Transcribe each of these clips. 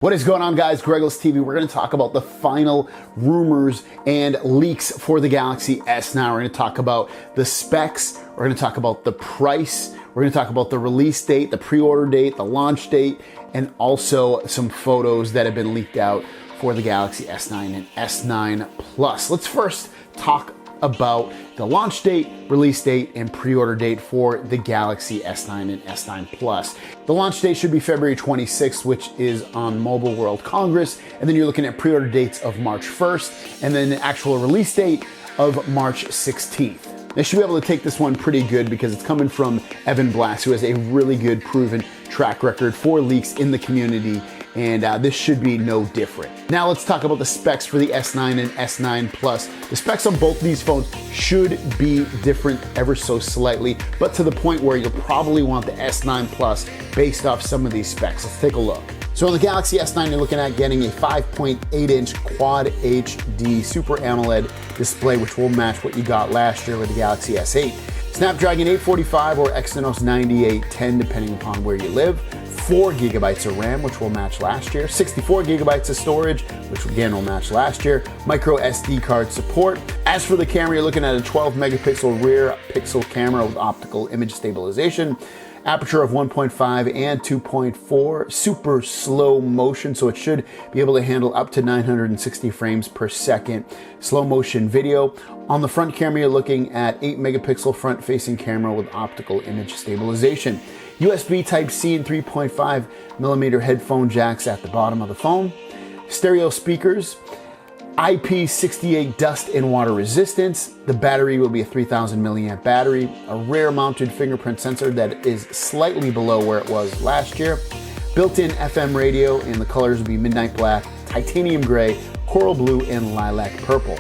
What is going on, guys? GregglesTV. We're going to talk about the final rumors and leaks for the Galaxy S9. We're going to talk about the specs. We're going to talk about the price. We're going to talk about the release date, the pre-order date, the launch date, and also some photos that have been leaked out for the Galaxy S9 and S9 Plus. Let's first talk about the launch date, release date, and pre-order date for the Galaxy S9 and S9 Plus. The launch date should be February 26th, which is on Mobile World Congress, and then you're looking at pre-order dates of March 1st, and then the actual release date of March 16th. They should be able to take this one pretty good because it's coming from Evan Blass, who has a really good proven track record for leaks in the community, and this should be no different. Now let's talk about the specs for the S9 and S9 Plus. The specs on both these phones should be different ever so slightly, but to the point where you'll probably want the S9 Plus based off some of these specs. Let's take a look. So on the Galaxy S9, you're looking at getting a 5.8-inch Quad HD Super AMOLED display, which will match what you got last year with the Galaxy S8. Snapdragon 845 or Exynos 9810, depending upon where you live. 4 gigabytes of RAM, which will match last year. 64 gigabytes of storage, which again will match last year. Micro SD card support. As for the camera, you're looking at a 12 megapixel rear pixel camera with optical image stabilization. Aperture of 1.5 and 2.4, super slow motion, so it should be able to handle up to 960 frames per second slow motion video. On the front camera, you're looking at 8 megapixel front facing camera with optical image stabilization. USB Type-C and 3.5 millimeter headphone jacks at the bottom of the phone. Stereo speakers. IP68 dust and water resistance. The battery will be a 3000 milliamp battery, a rear mounted fingerprint sensor that is slightly below where it was last year. Built-in FM radio, and the colors will be midnight black, titanium gray, coral blue, and lilac purple.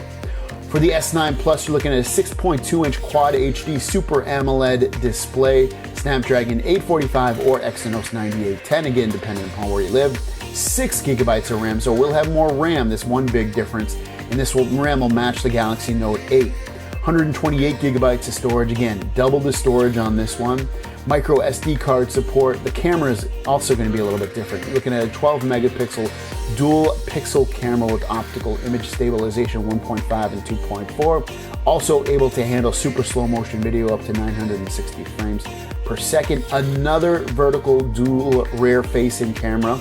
For the S9 Plus, you're looking at a 6.2-inch Quad HD Super AMOLED display, Snapdragon 845 or Exynos 9810, again depending upon where you live. 6 gigabytes of RAM, so we'll have more RAM. This one big difference, and this RAM will match the Galaxy Note 8. 128 gigabytes of storage, again double the storage on this one. Micro SD card support. The camera is also going to be a little bit different. You're looking at a 12 megapixel dual pixel camera with optical image stabilization 1.5 and 2.4. Also able to handle super slow motion video up to 960 frames per second. Another vertical dual rear facing camera.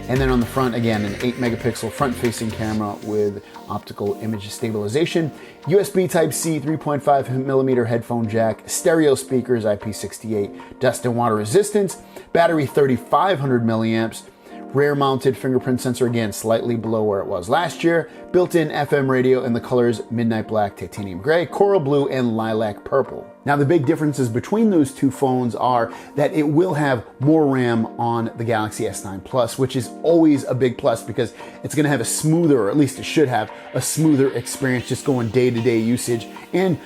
And then on the front, again, an 8 megapixel front facing camera with optical image stabilization. USB Type-C, 3.5 millimeter headphone jack, stereo speakers, IP68 dust and water resistance, battery 3500 milliamps, rear mounted fingerprint sensor, again slightly below where it was last year, built-in FM radio, and the colors midnight black, titanium gray, coral blue, and lilac purple. Now the big differences between those two phones are that it will have more RAM on the Galaxy S9 Plus, which is always a big plus because it's going to have a smoother, or at least it should have a smoother experience just going day-to-day usage, and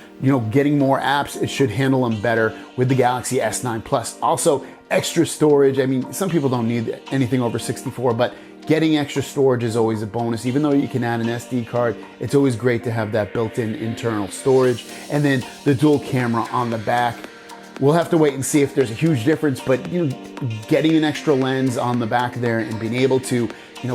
getting more apps, it should handle them better with the Galaxy S9 Plus. Also, extra storage. I mean, some people don't need anything over 64, but getting extra storage is always a bonus. Even though you can add an SD card, it's always great to have that built-in internal storage. And then the dual camera on the back. We'll have to wait and see if there's a huge difference, but getting an extra lens on the back there and being able to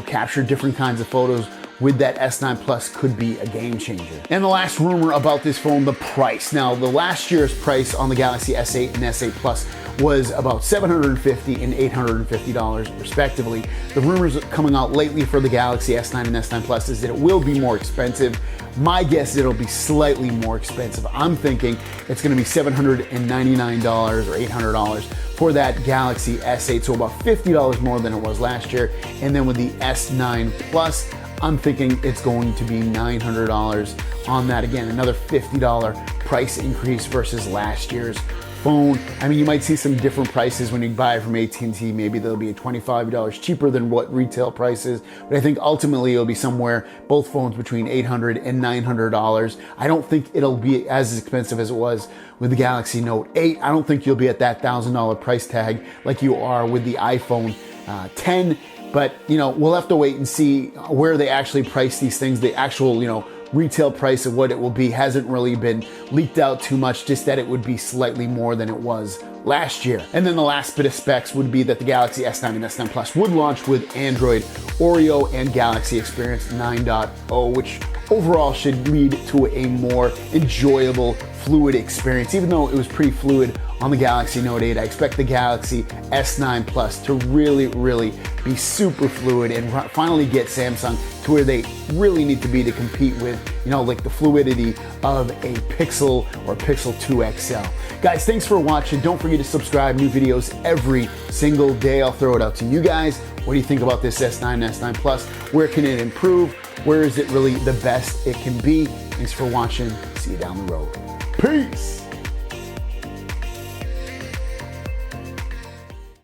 capture different kinds of photos with that S9 Plus could be a game changer. And the last rumor about this phone, the price. Now, the last year's price on the Galaxy S8 and S8 Plus was about $750 and $850 respectively. The rumors coming out lately for the Galaxy S9 and S9 Plus is that it will be more expensive. My guess is it'll be slightly more expensive. I'm thinking it's gonna be $799 or $800 for that Galaxy S8, so about $50 more than it was last year. And then with the S9 Plus, I'm thinking it's going to be $900 on that. Again, another $50 price increase versus last year's phone. I mean, you might see some different prices when you buy it from AT&T. Maybe they'll be $25 cheaper than what retail price is, but I think ultimately it'll be somewhere, both phones, between $800 and $900. I don't think it'll be as expensive as it was with the Galaxy Note 8. I don't think you'll be at that $1,000 price tag like you are with the iPhone 10. But, we'll have to wait and see where they actually price these things. The actual, retail price of what it will be hasn't really been leaked out too much, just that it would be slightly more than it was last year. And then the last bit of specs would be that the Galaxy S9 and S9 Plus would launch with Android Oreo and Galaxy Experience 9.0, which overall should lead to a more enjoyable, fluid experience. Even though it was pretty fluid on the Galaxy Note 8, I expect the Galaxy S9 Plus to really be super fluid and finally get Samsung to where they really need to be to compete with, like the fluidity of a Pixel or Pixel 2 XL. Guys, thanks for watching. Don't forget to subscribe. New videos every single day. I'll throw it out to you guys. What do you think about this S9 and S9 Plus? Where can it improve? Where is it really the best it can be? Thanks for watching. See you down the road. Peace.